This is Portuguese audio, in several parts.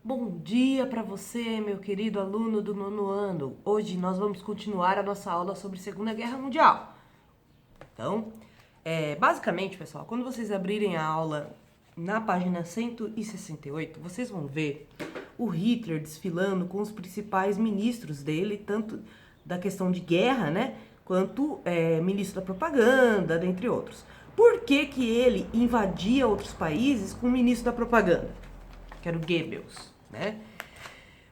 Bom dia para você, meu querido aluno do nono ano. Hoje nós vamos continuar a nossa aula sobre Segunda Guerra Mundial. Então, basicamente, pessoal, quando vocês abrirem a aula na página 168, vocês vão ver o Hitler desfilando com os principais ministros dele, tanto da questão de guerra, né, quanto ministro da propaganda, dentre outros. Por que que ele invadia outros países com o ministro da propaganda? Que era o Goebbels, né?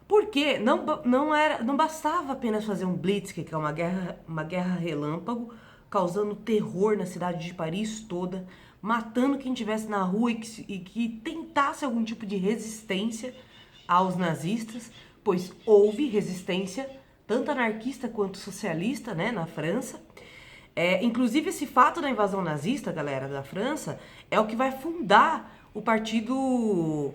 Porque não bastava apenas fazer um Blitzkrieg, que é uma guerra relâmpago, causando terror na cidade de Paris toda, matando quem estivesse na rua e que tentasse algum tipo de resistência aos nazistas, pois houve resistência, tanto anarquista quanto socialista, né, na França. Inclusive, esse fato da invasão nazista, galera, da França, é o que vai fundar o Partido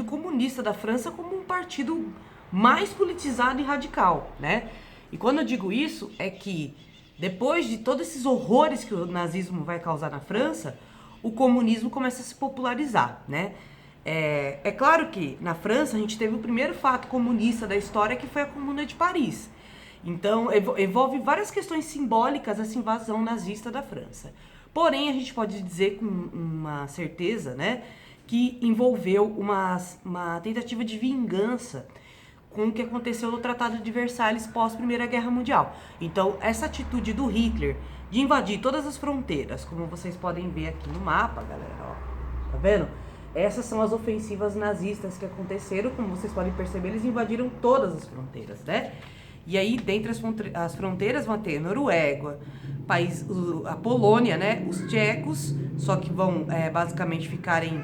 Comunista da França como um partido mais politizado e radical, né? E quando eu digo isso, é que depois de todos esses horrores que o nazismo vai causar na França, o comunismo começa a se popularizar, né? É claro que na França a gente teve o primeiro fato comunista da história, que foi a Comuna de Paris. Então, envolve várias questões simbólicas essa invasão nazista da França. Porém, a gente pode dizer com uma certeza, né, que envolveu uma tentativa de vingança com o que aconteceu no Tratado de Versalhes pós Primeira Guerra Mundial. Então, essa atitude do Hitler de invadir todas as fronteiras, como vocês podem ver aqui no mapa, galera, ó, tá vendo? Essas são as ofensivas nazistas que aconteceram, como vocês podem perceber, eles invadiram todas as fronteiras, né? E aí, dentre as fronteiras, vão ter Noruega, a Polônia, né? Os tchecos, só que vão basicamente ficarem.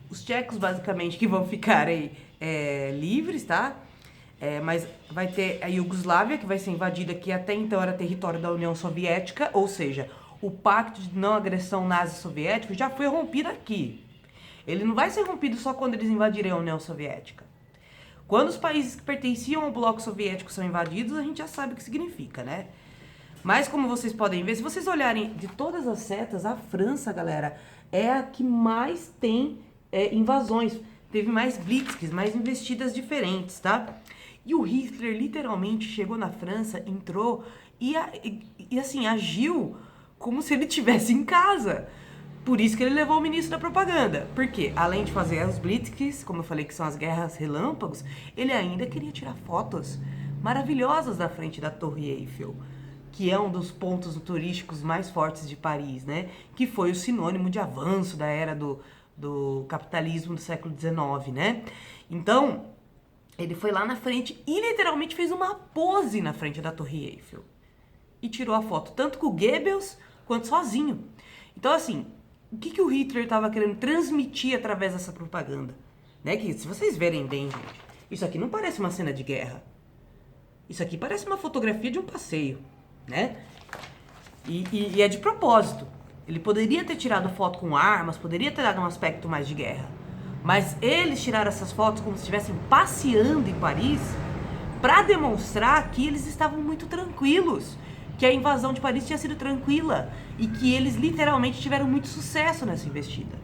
Os tchecos, basicamente, que vão ficarem livres, tá? Mas vai ter a Iugoslávia, que vai ser invadida, que até então era território da União Soviética, ou seja, o pacto de não agressão nazi-soviético já foi rompido aqui. Ele não vai ser rompido só quando eles invadirem a União Soviética. Quando os países que pertenciam ao bloco soviético são invadidos, a gente já sabe o que significa, né? Mas como vocês podem ver, se vocês olharem de todas as setas, a França, galera, é a que mais tem invasões. Teve mais blitzkrieg, mais investidas diferentes, tá? E o Hitler literalmente chegou na França, entrou e assim, agiu como se ele estivesse em casa. Por isso que ele levou o ministro da propaganda. Porque, além de fazer os blitzkrieg, como eu falei que são as guerras relâmpagos, ele ainda queria tirar fotos maravilhosas da frente da Torre Eiffel, que é um dos pontos turísticos mais fortes de Paris, né? Que foi o sinônimo de avanço da era do capitalismo do século XIX, né? Então, ele foi lá na frente e literalmente fez uma pose na frente da Torre Eiffel. E tirou a foto, tanto com o Goebbels quanto sozinho. Então, assim, o que o Hitler estava querendo transmitir através dessa propaganda? Né? Que, se vocês verem bem, gente, isso aqui não parece uma cena de guerra. Isso aqui parece uma fotografia de um passeio, né? E é de propósito. Ele poderia ter tirado foto com armas, poderia ter dado um aspecto mais de guerra. Mas eles tiraram essas fotos como se estivessem passeando em Paris para demonstrar que eles estavam muito tranquilos, que a invasão de Paris tinha sido tranquila e que eles literalmente tiveram muito sucesso nessa investida.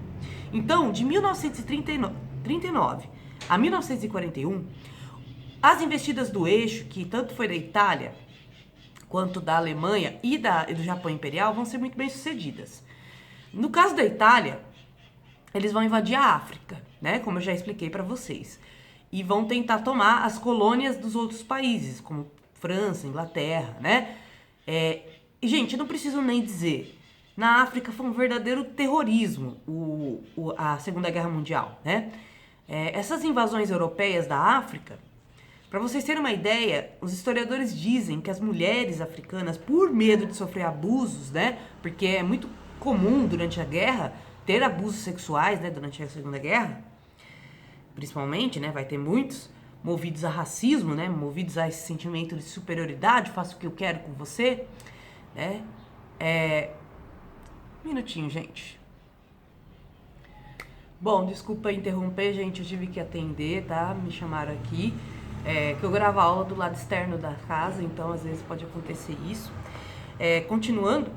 Então, de 1939 a 1941, as investidas do eixo, que tanto foi da Itália quanto da Alemanha e do Japão Imperial, vão ser muito bem sucedidas. No caso da Itália, eles vão invadir a África, né? Como eu já expliquei para vocês. E vão tentar tomar as colônias dos outros países, como França, Inglaterra, né? E, gente, não preciso nem dizer. Na África foi um verdadeiro terrorismo a Segunda Guerra Mundial, né? Essas invasões europeias da África, para vocês terem uma ideia, os historiadores dizem que as mulheres africanas, por medo de sofrer abusos, né? Porque é muito comum durante a guerra ter abusos sexuais, né? Durante a Segunda Guerra, principalmente, né? Vai ter muitos movidos a racismo, né? Movidos a esse sentimento de superioridade, faço o que eu quero com você, né? Um minutinho, gente. Bom, desculpa interromper, gente, eu tive que atender, tá? Me chamaram aqui. Que eu gravo a aula do lado externo da casa, então às vezes pode acontecer isso. Continuando,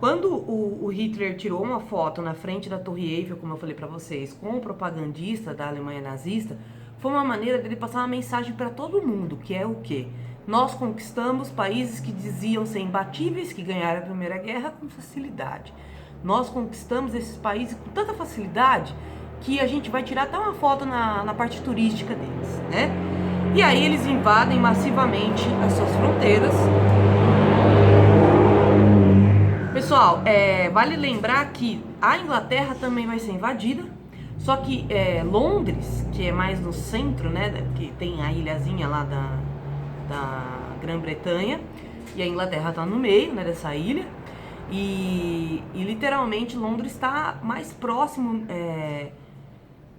Quando o Hitler tirou uma foto na frente da Torre Eiffel, como eu falei pra vocês, com o propagandista da Alemanha nazista, foi uma maneira dele passar uma mensagem para todo mundo, que é o quê? Nós conquistamos países que diziam ser imbatíveis, que ganharam a Primeira Guerra com facilidade. Nós conquistamos esses países com tanta facilidade que a gente vai tirar até uma foto na parte turística deles, né? E aí eles invadem massivamente as suas fronteiras. Pessoal, vale lembrar que a Inglaterra também vai ser invadida, só que Londres, que é mais no centro, né, que tem a ilhazinha lá da Grã-Bretanha, e a Inglaterra tá no meio, né, dessa ilha, e literalmente Londres está mais próximo,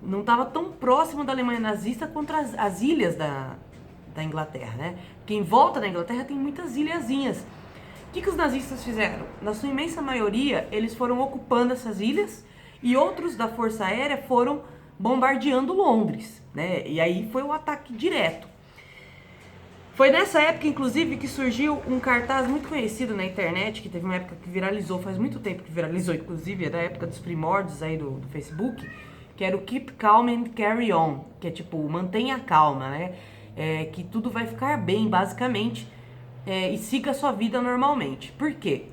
não estava tão próximo da Alemanha nazista quanto as ilhas da Inglaterra, né? Porque em volta da Inglaterra tem muitas ilhazinhas. O que os nazistas fizeram? Na sua imensa maioria, eles foram ocupando essas ilhas e outros da Força Aérea foram bombardeando Londres, né? E aí foi o ataque direto. Foi nessa época, inclusive, que surgiu um cartaz muito conhecido na internet, que teve uma época que viralizou, faz muito tempo que viralizou, inclusive, é da época dos primórdios aí do Facebook, que era o Keep Calm and Carry On, que é tipo, mantenha a calma, né? Que tudo vai ficar bem, basicamente, e siga a sua vida normalmente. Por quê?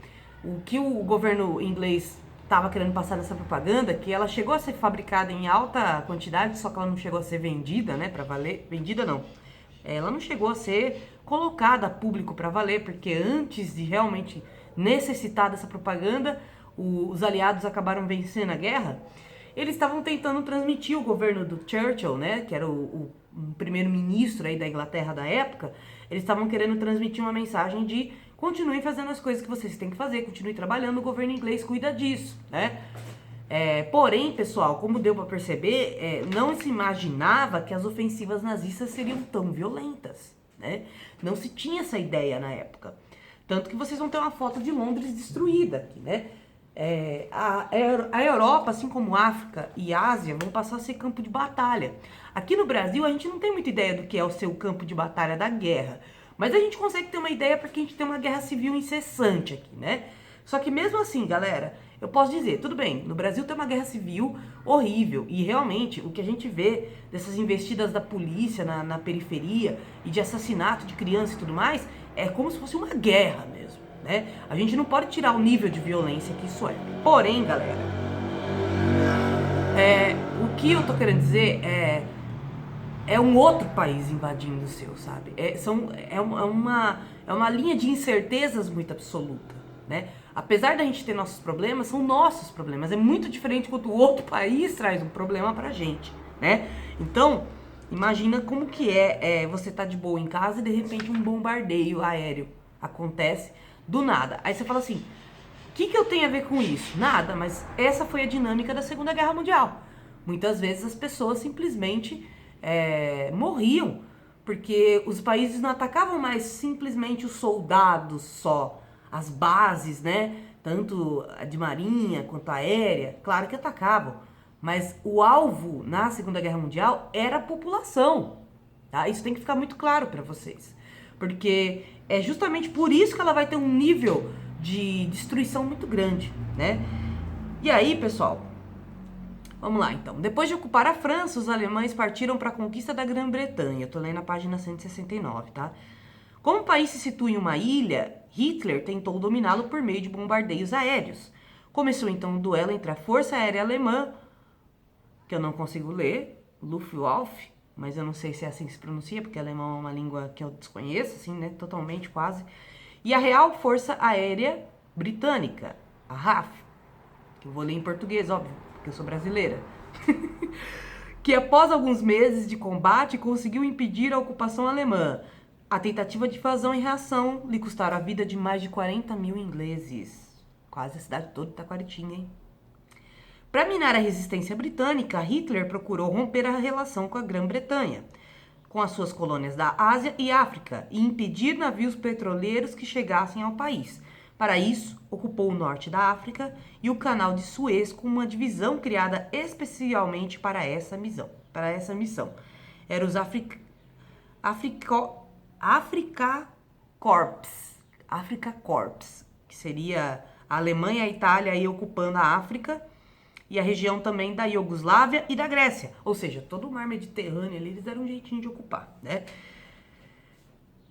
O que o governo inglês estava querendo passar nessa propaganda, que ela chegou a ser fabricada em alta quantidade, só que ela não chegou a ser vendida, né, pra valer. Vendida não. Ela não chegou a ser colocada a público para valer, porque antes de realmente necessitar dessa propaganda, os aliados acabaram vencendo a guerra. Eles estavam tentando transmitir o governo do Churchill, né, que era o primeiro-ministro aí da Inglaterra da época. Eles estavam querendo transmitir uma mensagem de continuem fazendo as coisas que vocês têm que fazer, continuem trabalhando, o governo inglês cuida disso, né? Porém, pessoal, como deu para perceber, não se imaginava que as ofensivas nazistas seriam tão violentas, né? Não se tinha essa ideia na época. Tanto que vocês vão ter uma foto de Londres destruída aqui, né? A Europa, assim como África e Ásia, vão passar a ser campo de batalha. Aqui no Brasil, a gente não tem muita ideia do que é o seu campo de batalha da guerra. Mas a gente consegue ter uma ideia porque a gente tem uma guerra civil incessante aqui, né? Só que mesmo assim, galera, eu posso dizer, tudo bem, no Brasil tem uma guerra civil horrível. E realmente, o que a gente vê dessas investidas da polícia na periferia e de assassinato de crianças e tudo mais, é como se fosse uma guerra mesmo, né? A gente não pode tirar o nível de violência que isso é. Porém, galera, o que eu tô querendo dizer é um outro país invadindo o seu, sabe? É uma linha de incertezas muito absoluta, né? Apesar da gente ter nossos problemas, são nossos problemas. É muito diferente quando o outro país traz um problema pra gente, né? Então, imagina como que você tá de boa em casa e de repente um bombardeio aéreo acontece do nada. Aí você fala assim, o que eu tenho a ver com isso? Nada, mas essa foi a dinâmica da Segunda Guerra Mundial. Muitas vezes as pessoas simplesmente morriam, porque os países não atacavam mais simplesmente os soldados só, as bases, né? Tanto a de marinha quanto a aérea, claro que atacavam, mas o alvo na Segunda Guerra Mundial era a população, tá? Isso tem que ficar muito claro para vocês, porque é justamente por isso que ela vai ter um nível de destruição muito grande, né? E aí, pessoal, vamos lá, então. Depois de ocupar a França, os alemães partiram para a conquista da Grã-Bretanha. Tô lendo a página 169, tá? Como o país se situa em uma ilha, Hitler tentou dominá-lo por meio de bombardeios aéreos. Começou então um duelo entre a Força Aérea Alemã, que eu não consigo ler, Luftwaffe, mas eu não sei se é assim que se pronuncia, porque alemão é uma língua que eu desconheço, assim, né? Totalmente, quase. E a Real Força Aérea Britânica, a RAF, que eu vou ler em português, óbvio, porque eu sou brasileira, que após alguns meses de combate conseguiu impedir a ocupação alemã. A tentativa de invasão e reação lhe custaram a vida de mais de 40 mil ingleses. Quase a cidade toda de Taquaritinga, hein? Para minar a resistência britânica, Hitler procurou romper a relação com a Grã-Bretanha, com as suas colônias da Ásia e África, e impedir navios petroleiros que chegassem ao país. Para isso, ocupou o norte da África e o canal de Suez com uma divisão criada especialmente para essa missão. Eram os Africa Corps, que seria A Alemanha e a Itália aí ocupando a África e a região também da Iugoslávia e da Grécia. Ou seja, todo o mar Mediterrâneo ali, eles deram um jeitinho de ocupar, né?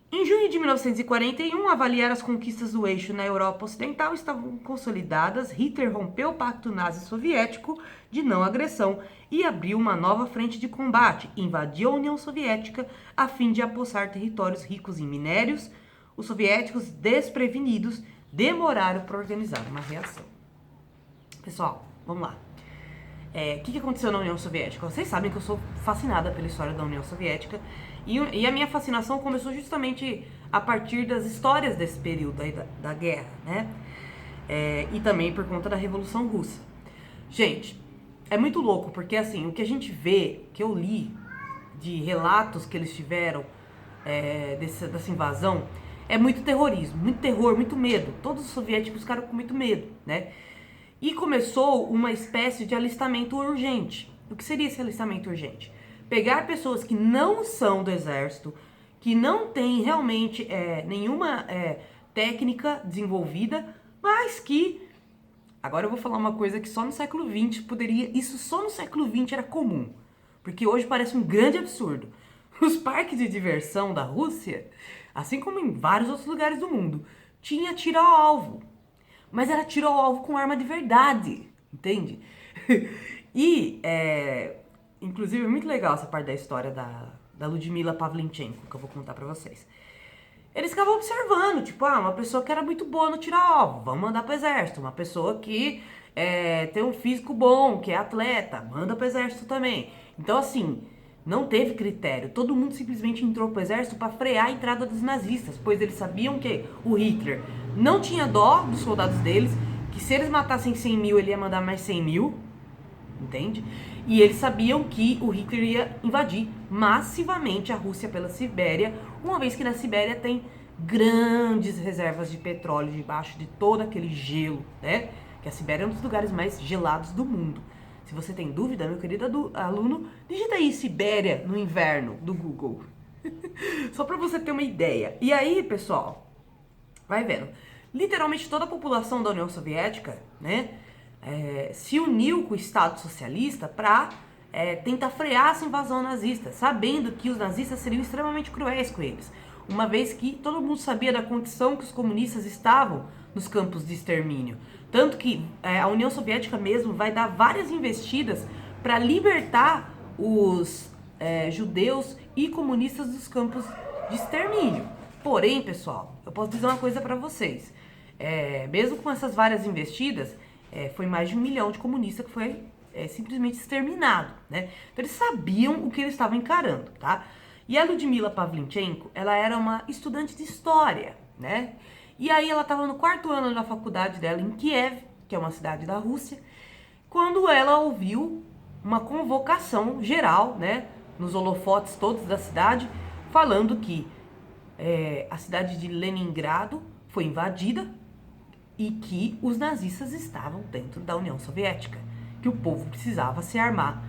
Em junho de 1941, avaliar as conquistas do eixo na Europa Ocidental estavam consolidadas. Hitler rompeu o pacto nazi-soviético de não agressão e abriu uma nova frente de combate. Invadiu a União Soviética a fim de apossar territórios ricos em minérios. Os soviéticos, desprevenidos, demoraram para organizar uma reação. Pessoal, vamos lá. O que aconteceu na União Soviética? Vocês sabem que eu sou fascinada pela história da União Soviética e a minha fascinação começou justamente a partir das histórias desse período aí da guerra, né? E também por conta da Revolução Russa. Gente, é muito louco, porque assim, o que a gente vê, que eu li de relatos que eles tiveram dessa invasão, é muito terrorismo, muito terror, muito medo. Todos os soviéticos ficaram com muito medo, né? E começou uma espécie de alistamento urgente. O que seria esse alistamento urgente? Pegar pessoas que não são do exército, que não têm realmente nenhuma técnica desenvolvida, mas que... Agora eu vou falar uma coisa que só no século XX poderia... Isso só no século XX era comum. Porque hoje parece um grande absurdo. Os parques de diversão da Rússia, assim como em vários outros lugares do mundo, tinha tiro ao alvo. Mas era tiro ao alvo com arma de verdade, entende? E, inclusive, é muito legal essa parte da história da Ludmila Pavlichenko, que eu vou contar pra vocês. Eles ficavam observando, tipo, uma pessoa que era muito boa no tiro ao alvo, vamos mandar pro exército. Uma pessoa que tem um físico bom, que é atleta, manda pro exército também. Então, assim, não teve critério. Todo mundo simplesmente entrou pro exército para frear a entrada dos nazistas, pois eles sabiam que o Hitler não tinha dó dos soldados deles, que se eles matassem 100 mil, ele ia mandar mais 100 mil, entende? E eles sabiam que o Hitler ia invadir massivamente a Rússia pela Sibéria, uma vez que na Sibéria tem grandes reservas de petróleo debaixo de todo aquele gelo, né? Que a Sibéria é um dos lugares mais gelados do mundo. Se você tem dúvida, meu querido aluno, digita aí Sibéria no inverno do Google. Só para você ter uma ideia. E aí, pessoal, vai vendo. Literalmente toda a população da União Soviética, né, se uniu com o Estado Socialista para tentar frear essa invasão nazista, sabendo que os nazistas seriam extremamente cruéis com eles, uma vez que todo mundo sabia da condição que os comunistas estavam nos campos de extermínio. Tanto que a União Soviética mesmo vai dar várias investidas para libertar os judeus e comunistas dos campos de extermínio. Porém, pessoal, eu posso dizer uma coisa para vocês. Mesmo com essas várias investidas, foi mais de 1 milhão de comunistas que foi simplesmente exterminado, né? Então eles sabiam o que eles estavam encarando, tá? E a Ludmila Pavlichenko, ela era uma estudante de história, né? E aí ela estava no 4º ano da faculdade dela em Kiev, que é uma cidade da Rússia, quando ela ouviu uma convocação geral, né, nos holofotes todos da cidade, falando que a cidade de Leningrado foi invadida e que os nazistas estavam dentro da União Soviética, que o povo precisava se armar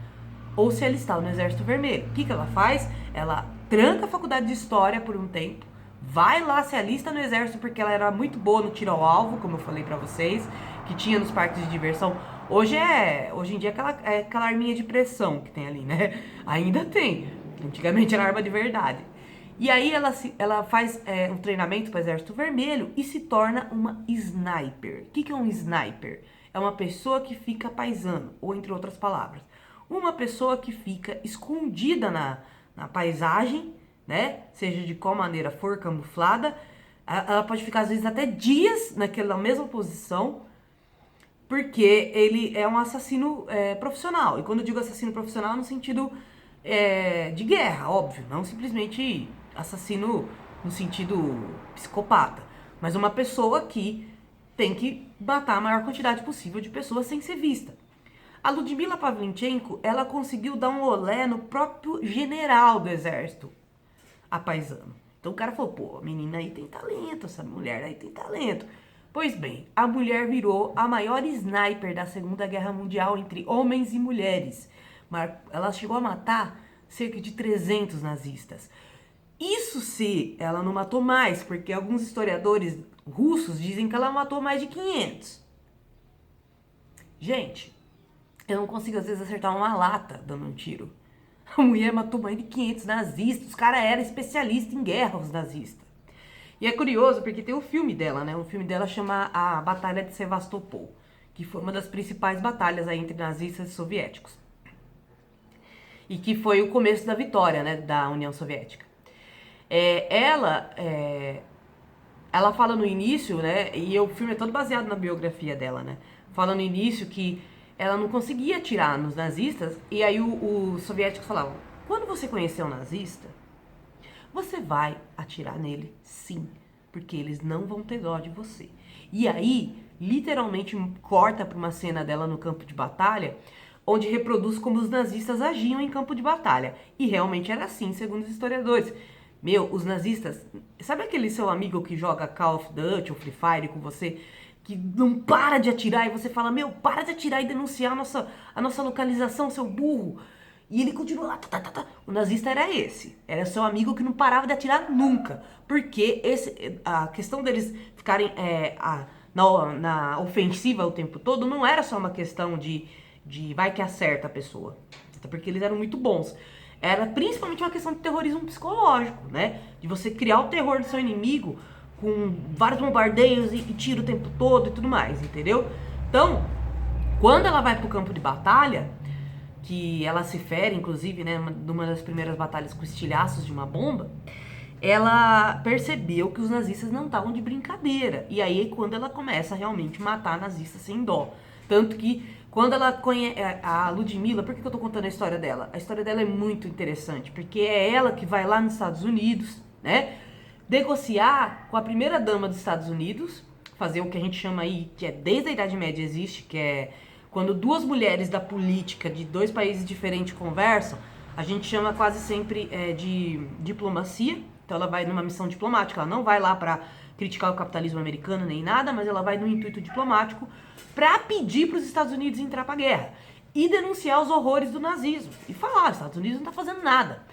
ou se alistar no Exército Vermelho. O que ela faz? Ela tranca a faculdade de História por um tempo, vai lá, se alista no exército, porque ela era muito boa no tiro ao alvo, como eu falei pra vocês, que tinha nos parques de diversão. Hoje em dia aquela arminha de pressão que tem ali, né? Ainda tem. Antigamente era arma de verdade. E aí ela faz um treinamento para o Exército Vermelho e se torna uma sniper. O que é um sniper? É uma pessoa que fica paisano, ou entre outras palavras, uma pessoa que fica escondida na paisagem, né? Seja de qual maneira for camuflada, ela pode ficar às vezes até dias naquela mesma posição, porque ele é um assassino profissional. E quando eu digo assassino profissional, no sentido de guerra, óbvio, não simplesmente assassino no sentido psicopata, mas uma pessoa que tem que matar a maior quantidade possível de pessoas sem ser vista. A Ludmila Pavlichenko, ela conseguiu dar um olé no próprio general do exército, a paisano. Então o cara falou, pô, a menina aí tem talento, essa mulher aí tem talento. Pois bem, a mulher virou a maior sniper da Segunda Guerra Mundial entre homens e mulheres. Ela chegou a matar cerca de 300 nazistas. Isso se ela não matou mais, porque alguns historiadores russos dizem que ela matou mais de 500. Gente, eu não consigo às vezes acertar uma lata dando um tiro. A mulher matou mais de 500 nazistas, os caras eram especialistas em guerra, os nazistas. E é curioso porque tem o filme dela, né? O filme dela chama A Batalha de Sevastopol, que foi uma das principais batalhas aí entre nazistas e soviéticos. E que foi o começo da vitória, né, da União Soviética. Ela fala no início, né, e o filme é todo baseado na biografia dela, né, fala no início que ela não conseguia atirar nos nazistas, e aí os soviéticos falavam, quando você conhecer um nazista, você vai atirar nele, sim, porque eles não vão ter dó de você. E aí, literalmente, corta para uma cena dela no campo de batalha, onde reproduz como os nazistas agiam em campo de batalha. E realmente era assim, segundo os historiadores. Meu, os nazistas... Sabe aquele seu amigo que joga Call of Duty ou Free Fire com você, que não para de atirar e você fala, meu, para de atirar e denunciar a nossa localização, seu burro. E ele continua lá, tá, tá, tá. O nazista era esse. Era seu amigo que não parava de atirar nunca. Porque a questão deles ficarem na ofensiva o tempo todo não era só uma questão de vai que acerta a pessoa. Até porque eles eram muito bons. Era principalmente uma questão de terrorismo psicológico, né? De você criar o terror do seu inimigo com vários bombardeios e tiro o tempo todo e tudo mais, entendeu? Então, quando ela vai pro campo de batalha, que ela se fere, inclusive, né, numa das primeiras batalhas com estilhaços de uma bomba, ela percebeu que os nazistas não estavam de brincadeira. E aí quando ela começa a realmente matar nazistas sem dó. Tanto que quando ela conhece a Ludmilla, por que eu tô contando a história dela? A história dela é muito interessante, porque é ela que vai lá nos Estados Unidos, né, negociar com a primeira dama dos Estados Unidos, fazer o que a gente chama aí, que é desde a Idade Média existe, que é quando duas mulheres da política de dois países diferentes conversam, a gente chama quase sempre de diplomacia. Então ela vai numa missão diplomática, ela não vai lá para criticar o capitalismo americano nem nada, mas ela vai no intuito diplomático para pedir para os Estados Unidos entrar para a guerra e denunciar os horrores do nazismo e falar, os Estados Unidos não está fazendo nada.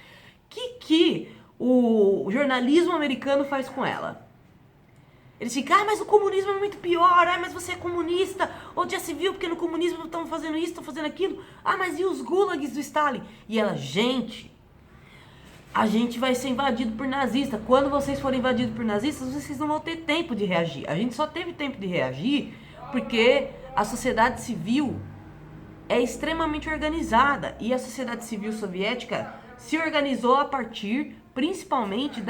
Que o jornalismo americano faz com ela? Eles ficam, mas o comunismo é muito pior, mas você é comunista, onde já se viu, porque no comunismo estão fazendo isso, estão fazendo aquilo, mas e os gulags do Stalin? E ela, gente, a gente vai ser invadido por nazistas, quando vocês forem invadidos por nazistas, vocês não vão ter tempo de reagir. A gente só teve tempo de reagir porque a sociedade civil é extremamente organizada, e a sociedade civil soviética se organizou a partir, principalmente,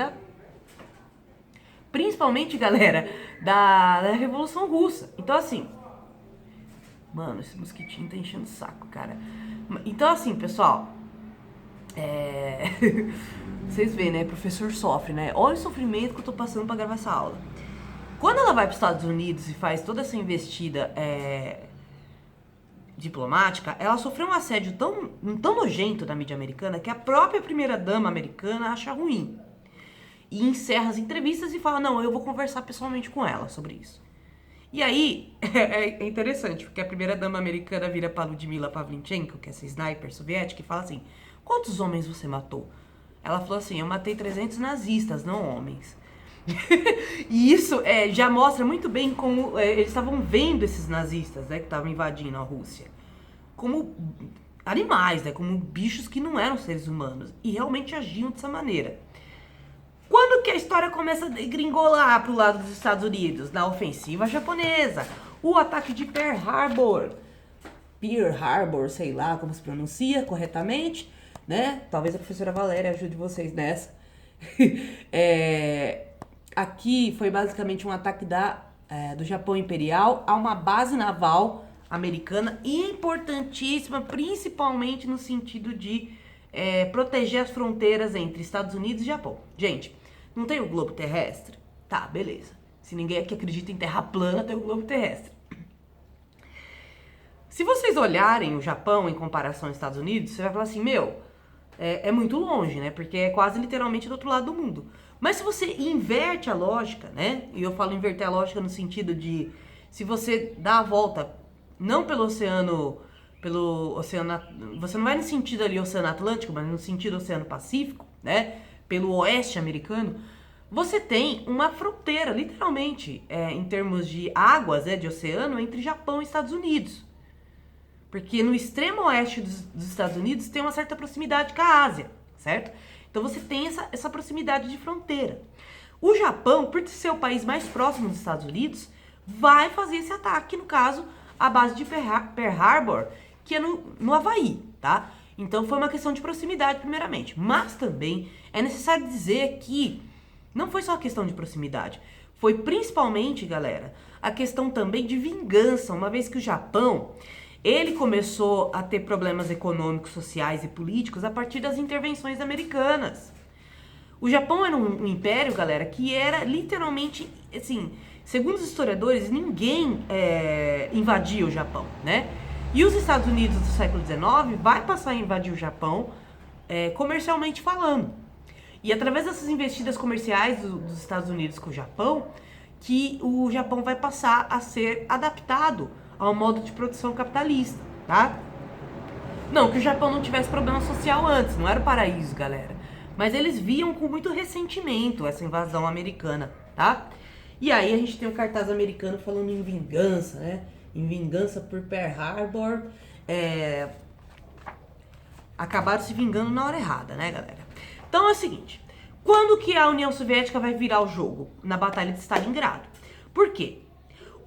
galera, da Revolução Russa. Então, assim... Mano, esse mosquitinho tá enchendo o saco, cara. Então, assim, pessoal... Vocês veem, né? O professor sofre, né? Olha o sofrimento que eu tô passando pra gravar essa aula. Quando ela vai pros Estados Unidos e faz toda essa investida diplomática, ela sofreu um assédio tão nojento da mídia americana que a própria primeira-dama americana acha ruim. E encerra as entrevistas e fala, não, eu vou conversar pessoalmente com ela sobre isso. E aí, é interessante, porque a primeira-dama americana vira pra Ludmilla Pavlichenko, que é essa sniper soviética, e fala assim, quantos homens você matou? Ela falou assim, eu matei 300 nazistas, não homens. E isso já mostra muito bem como eles estavam vendo esses nazistas, né, que estavam invadindo a Rússia, como animais, né, como bichos que não eram seres humanos, e realmente agiam dessa maneira. Quando que a história começa a gringolar pro lado dos Estados Unidos? Na ofensiva japonesa. O ataque de Pearl Harbor, sei lá como se pronuncia corretamente, né? Talvez a professora Valéria ajude vocês nessa. Aqui foi basicamente um ataque do Japão Imperial a uma base naval americana importantíssima, principalmente no sentido de proteger as fronteiras entre Estados Unidos e Japão. Gente, não tem o globo terrestre? Tá, beleza. Se ninguém aqui acredita em terra plana, tem o globo terrestre. Se vocês olharem o Japão em comparação aos Estados Unidos, você vai falar assim, meu, é muito longe, né? Porque é quase literalmente do outro lado do mundo. Mas se você inverte a lógica, né? E eu falo inverter a lógica no sentido de, se você dá a volta, não pelo oceano, você não vai no sentido ali Oceano Atlântico, mas no sentido Oceano Pacífico, né? pelo oeste americano, você tem uma fronteira, literalmente, em termos de águas, de oceano, entre Japão e Estados Unidos. Porque no extremo oeste dos Estados Unidos tem uma certa proximidade com a Ásia, certo? Então você tem essa proximidade de fronteira. O Japão, por ser o país mais próximo dos Estados Unidos, vai fazer esse ataque, no caso, a base de Pearl Harbor, que é no Havaí, tá? Então foi uma questão de proximidade, primeiramente. Mas também é necessário dizer que não foi só a questão de proximidade. Foi principalmente, galera, a questão também de vingança, uma vez que o Japão, ele começou a ter problemas econômicos, sociais e políticos a partir das intervenções americanas. O Japão era um império, galera, que era literalmente, assim, segundo os historiadores, ninguém invadia o Japão, né? E os Estados Unidos do século XIX vai passar a invadir o Japão comercialmente falando. E através dessas investidas comerciais dos Estados Unidos com o Japão, que o Japão vai passar a ser adaptado ao modo de produção capitalista, tá? Não que o Japão não tivesse problema social antes, não era o paraíso, galera. Mas eles viam com muito ressentimento essa invasão americana, tá? E aí a gente tem um cartaz americano falando em vingança, né? Em vingança por Pearl Harbor. Acabaram se vingando na hora errada, né, galera? Então é o seguinte, quando que a União Soviética vai virar o jogo? Na Batalha de Stalingrado. Por quê?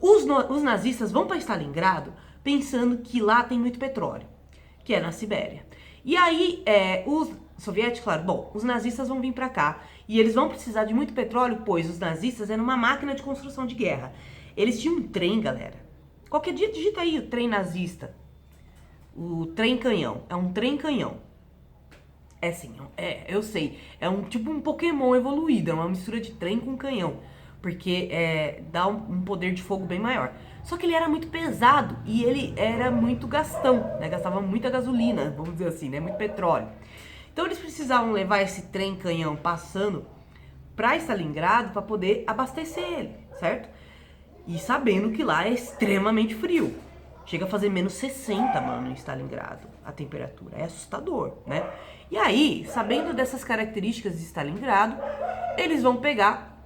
Os nazistas vão para Stalingrado pensando que lá tem muito petróleo, que é na Sibéria. E aí, os soviéticos falaram, bom, os nazistas vão vir para cá e eles vão precisar de muito petróleo, pois os nazistas eram uma máquina de construção de guerra. Eles tinham um trem, galera. Qualquer dia digita aí o trem nazista. O trem canhão. É um trem canhão. É sim, eu sei. É tipo um Pokémon evoluído. É uma mistura de trem com canhão. Porque dá um poder de fogo bem maior. Só que ele era muito pesado e ele era muito gastão, né? Gastava muita gasolina, vamos dizer assim, né? Muito petróleo. Então eles precisavam levar esse trem canhão passando para Stalingrado para poder abastecer ele, certo? E sabendo que lá é extremamente frio. Chega a fazer menos 60, mano, em Stalingrado, a temperatura. É assustador, né? E aí, sabendo dessas características de Stalingrado, eles vão pegar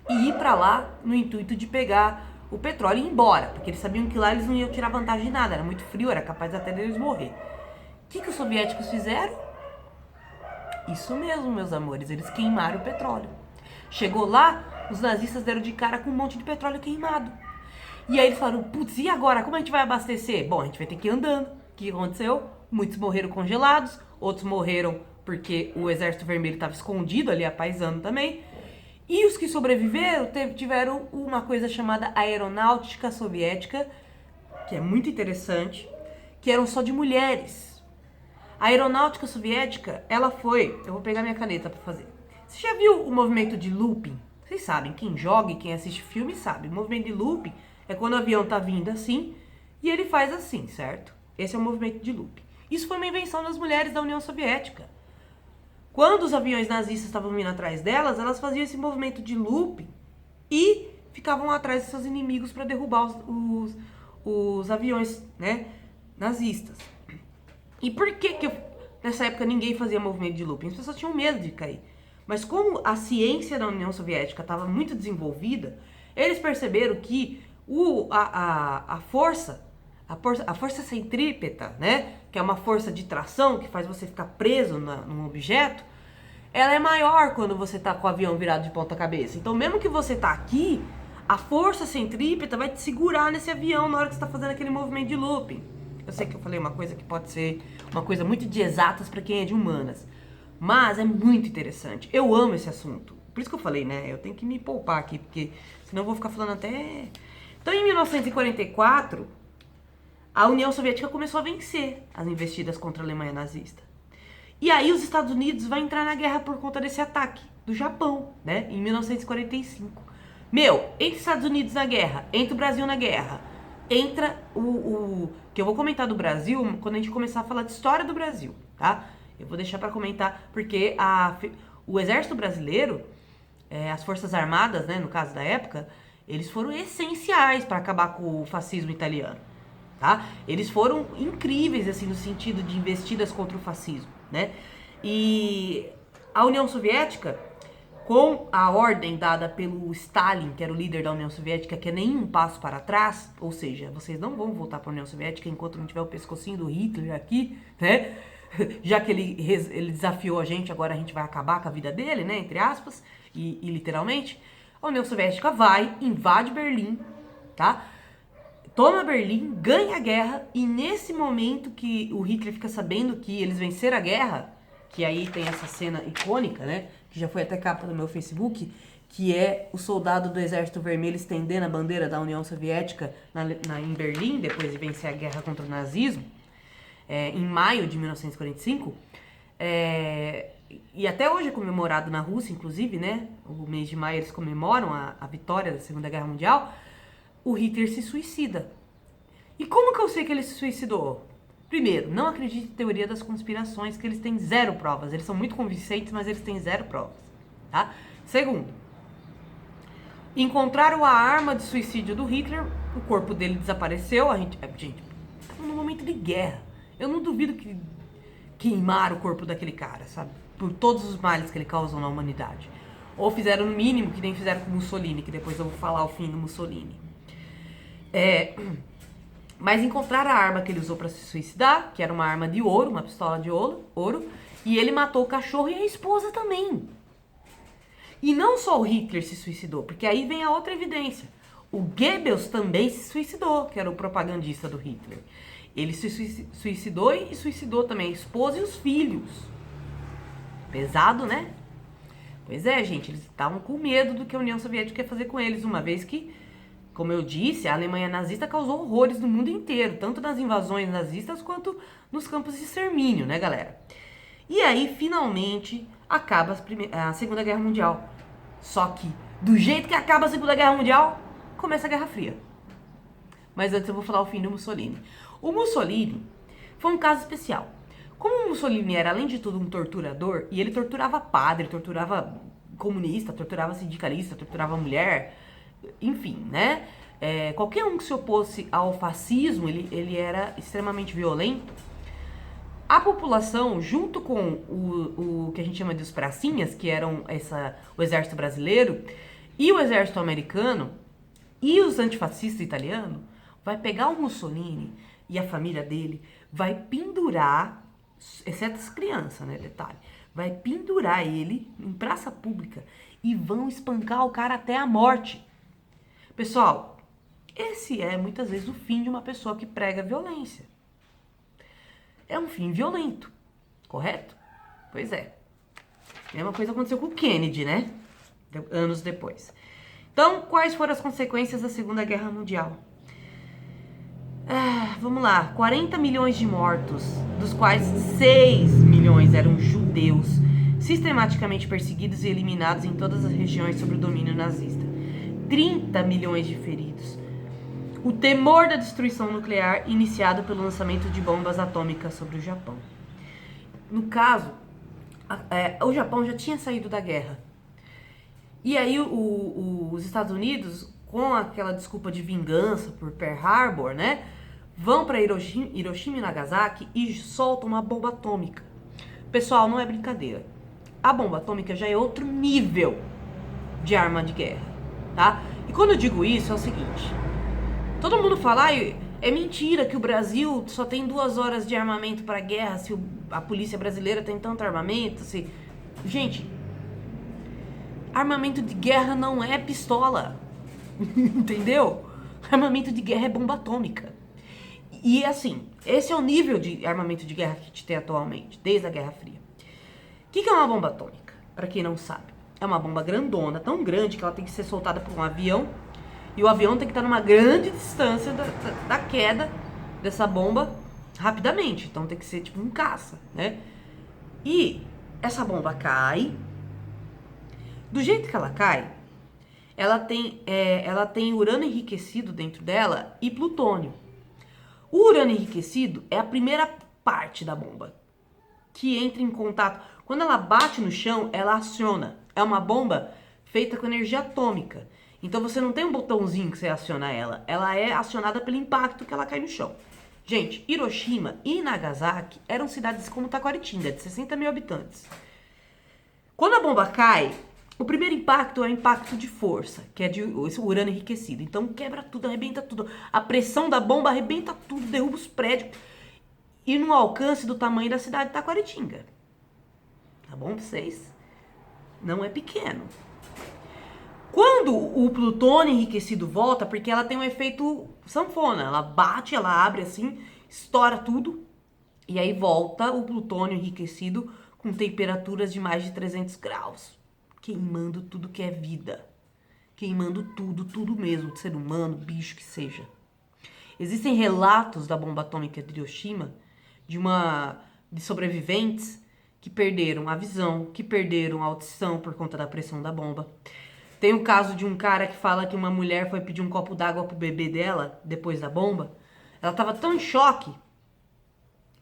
e ir pra lá no intuito de pegar o petróleo e ir embora. Porque eles sabiam que lá eles não iam tirar vantagem de nada. Era muito frio, era capaz até deles morrer. O que os soviéticos fizeram? Isso mesmo, meus amores. Eles queimaram o petróleo. Chegou lá, os nazistas deram de cara com um monte de petróleo queimado. E aí eles falaram, putz, e agora? Como a gente vai abastecer? Bom, a gente vai ter que ir andando. O que aconteceu? Muitos morreram congelados, outros morreram porque o Exército Vermelho estava escondido ali, apaisando também. E os que sobreviveram tiveram uma coisa chamada aeronáutica soviética, que é muito interessante, que eram só de mulheres. A aeronáutica soviética, ela foi... Eu vou pegar minha caneta para fazer. Você já viu o movimento de looping? Vocês sabem, quem joga e quem assiste filme sabe. O movimento de looping é quando o avião tá vindo assim e ele faz assim, certo? Esse é o movimento de looping. Isso foi uma invenção das mulheres da União Soviética. Quando os aviões nazistas estavam vindo atrás delas, elas faziam esse movimento de looping e ficavam atrás de seus inimigos para derrubar os aviões, né, nazistas. E por que nessa época ninguém fazia movimento de looping? As pessoas tinham medo de cair. Mas como a ciência da União Soviética estava muito desenvolvida, eles perceberam que a força centrípeta, né, que é uma força de tração que faz você ficar preso num objeto, ela é maior quando você tá com o avião virado de ponta cabeça. Então, mesmo que você tá aqui, a força centrípeta vai te segurar nesse avião na hora que você tá fazendo aquele movimento de looping. Eu sei que eu falei uma coisa que pode ser uma coisa muito de exatas para quem é de humanas, mas é muito interessante. Eu amo esse assunto. Por isso que eu falei, né, eu tenho que me poupar aqui, porque senão eu vou ficar falando até... Então, em 1944... a União Soviética começou a vencer as investidas contra a Alemanha nazista. E aí os Estados Unidos vão entrar na guerra por conta desse ataque do Japão, né? Em 1945. Entre Estados Unidos na guerra, entra o Brasil na guerra, entra que eu vou comentar do Brasil quando a gente começar a falar de história do Brasil, tá? Eu vou deixar para comentar, porque o Exército Brasileiro, as Forças Armadas, né, no caso da época, eles foram essenciais para acabar com o fascismo italiano. Tá? Eles foram incríveis, assim, no sentido de investidas contra o fascismo, né? E A União Soviética, com a ordem dada pelo Stalin, que era o líder da União Soviética, que é nenhum passo para trás, ou seja, vocês não vão voltar para a União Soviética enquanto não tiver o pescocinho do Hitler aqui, né? Já que ele desafiou a gente, agora a gente vai acabar com a vida dele, né? Entre aspas, e literalmente. A União Soviética vai, invade Berlim, tá? Toma Berlim, ganha a guerra, e nesse momento que o Hitler fica sabendo que eles venceram a guerra, que aí tem essa cena icônica, né? Que já foi até capa no meu Facebook, que é o soldado do Exército Vermelho estendendo a bandeira da União Soviética em Berlim, depois de vencer a guerra contra o nazismo, em maio de 1945. E até hoje é comemorado na Rússia, inclusive, né? O mês de maio eles comemoram a vitória da Segunda Guerra Mundial. O Hitler se suicida. E como que eu sei que ele se suicidou? Primeiro, não acredite em teoria das conspirações, que eles têm zero provas. Eles são muito convincentes, mas eles têm zero provas, tá? Segundo, encontraram a arma de suicídio do Hitler, o corpo dele desapareceu. Gente, estamos num momento de guerra. Eu não duvido que queimaram o corpo daquele cara, sabe? Por todos os males que ele causou na humanidade. Ou fizeram no mínimo, que nem fizeram com Mussolini, que depois eu vou falar o fim do Mussolini. Mas encontraram a arma que ele usou para se suicidar, que era uma arma de ouro, uma pistola de ouro, e ele matou o cachorro e a esposa também. E não só o Hitler se suicidou, porque aí vem a outra evidência. O Goebbels também se suicidou, que era o propagandista do Hitler. Ele se suicidou e suicidou também a esposa e os filhos. Pesado, né? Pois é, gente, eles estavam com medo do que a União Soviética ia fazer com eles, uma vez que, como eu disse, a Alemanha nazista causou horrores no mundo inteiro, tanto nas invasões nazistas quanto nos campos de extermínio, né, galera? E aí, finalmente, acaba a Segunda Guerra Mundial. Só que, do jeito que acaba a Segunda Guerra Mundial, começa a Guerra Fria. Mas antes eu vou falar o fim do Mussolini. O Mussolini foi um caso especial. Como o Mussolini era, além de tudo, um torturador, e ele torturava padre, torturava comunista, torturava sindicalista, torturava mulher, enfim, né? Qualquer um que se opôsse ao fascismo, ele era extremamente violento. A população, junto com o que a gente chama de os pracinhas, que eram o exército brasileiro, e o exército americano, e os antifascistas italianos, vai pegar o Mussolini e a família dele, vai pendurar, exceto as crianças, né, detalhe, vai pendurar ele em praça pública e vão espancar o cara até a morte. Pessoal, esse é muitas vezes o fim de uma pessoa que prega violência. É um fim violento, correto? Pois é. A mesma coisa aconteceu com o Kennedy, né? Anos depois. Então, quais foram as consequências da Segunda Guerra Mundial? Vamos lá, 40 milhões de mortos, dos quais 6 milhões eram judeus, sistematicamente perseguidos e eliminados em todas as regiões sob o domínio nazista. 30 milhões de feridos. O temor da destruição nuclear iniciado pelo lançamento de bombas atômicas sobre o Japão. No caso, o Japão já tinha saído da guerra. E aí os Estados Unidos, com aquela desculpa de vingança por Pearl Harbor, né, vão para Hiroshima e Nagasaki e soltam uma bomba atômica. Pessoal, não é brincadeira. A bomba atômica já é outro nível de arma de guerra, tá? E quando eu digo isso, é o seguinte: todo mundo fala, é mentira que o Brasil só tem 2 horas de armamento para guerra, se a polícia brasileira tem tanto armamento, se... Gente, armamento de guerra não é pistola, entendeu? Armamento de guerra é bomba atômica. E assim, esse é o nível de armamento de guerra que a gente tem atualmente, desde a Guerra Fria. O que é uma bomba atômica? Para quem não sabe, é uma bomba grandona, tão grande que ela tem que ser soltada por um avião, e o avião tem que estar numa grande distância da queda dessa bomba rapidamente. Então tem que ser tipo um caça, né? E essa bomba cai. Do jeito que ela cai, ela tem urânio enriquecido dentro dela e plutônio. O urânio enriquecido é a primeira parte da bomba que entra em contato. Quando ela bate no chão, ela aciona. É uma bomba feita com energia atômica. Então você não tem um botãozinho que você aciona ela. Ela é acionada pelo impacto que ela cai no chão. Gente, Hiroshima e Nagasaki eram cidades como Taquaritinga, de 60 mil habitantes. Quando a bomba cai, o primeiro impacto é o impacto de força, que é de esse urânio enriquecido. Então quebra tudo, arrebenta tudo. A pressão da bomba arrebenta tudo, derruba os prédios. E no alcance do tamanho da cidade de Taquaritinga. Tá bom pra vocês? Não é pequeno. Quando o plutônio enriquecido volta, porque ela tem um efeito sanfona, ela bate, ela abre assim, estoura tudo, e aí volta o plutônio enriquecido com temperaturas de mais de 300 graus, queimando tudo que é vida, queimando tudo mesmo, de ser humano, bicho que seja. Existem relatos da bomba atômica de Hiroshima de sobreviventes que perderam a visão, que perderam a audição por conta da pressão da bomba. Tem o caso de um cara que fala que uma mulher foi pedir um copo d'água pro bebê dela, depois da bomba. Ela tava tão em choque.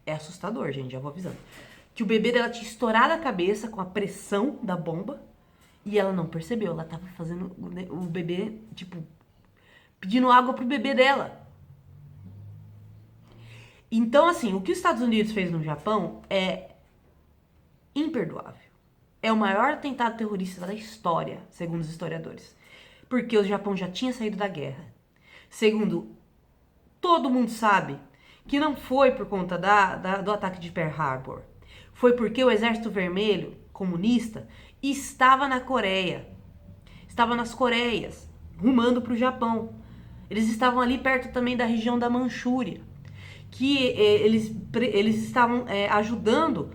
É assustador, gente, já vou avisando. Que o bebê dela tinha estourado a cabeça com a pressão da bomba. E ela não percebeu. Ela tava fazendo o bebê, tipo, pedindo água pro bebê dela. Então, assim, o que os Estados Unidos fez no Japão é imperdoável. É o maior atentado terrorista da história, segundo os historiadores. Porque o Japão já tinha saído da guerra. Segundo, todo mundo sabe que não foi por conta do ataque de Pearl Harbor. Foi porque o Exército Vermelho comunista estava na Coreia. Estava nas Coreias, rumando para o Japão. Eles estavam ali perto também da região da Manchúria. Que eles estavam ajudando,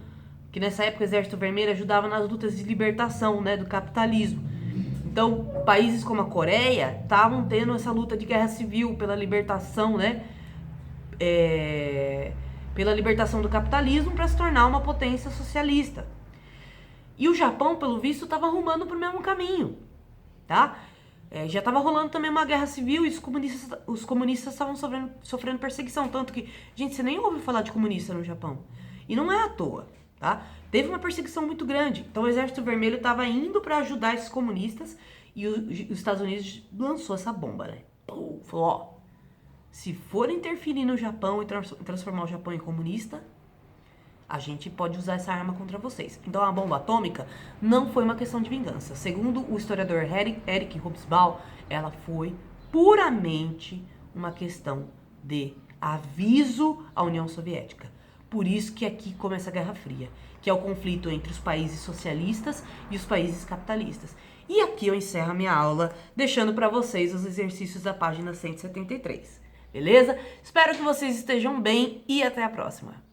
que nessa época o Exército Vermelho ajudava nas lutas de libertação, né, do capitalismo. Então, países como a Coreia estavam tendo essa luta de guerra civil pela libertação, né, pela libertação do capitalismo para se tornar uma potência socialista. E o Japão, pelo visto, estava arrumando para o mesmo caminho, tá? Já estava rolando também uma guerra civil e os comunistas estavam sofrendo perseguição. Tanto que, gente, você nem ouve falar de comunista no Japão. E não é à toa, tá? Teve uma perseguição muito grande. Então o Exército Vermelho estava indo para ajudar esses comunistas e os Estados Unidos lançou essa bomba, né? Pô, falou, ó, se for interferir no Japão e transformar o Japão em comunista, a gente pode usar essa arma contra vocês. Então a bomba atômica não foi uma questão de vingança. Segundo o historiador Eric Hobsbawm, ela foi puramente uma questão de aviso à União Soviética. Por isso que aqui começa a Guerra Fria, que é o conflito entre os países socialistas e os países capitalistas. E aqui eu encerro a minha aula, deixando para vocês os exercícios da página 173. Beleza? Espero que vocês estejam bem e até a próxima.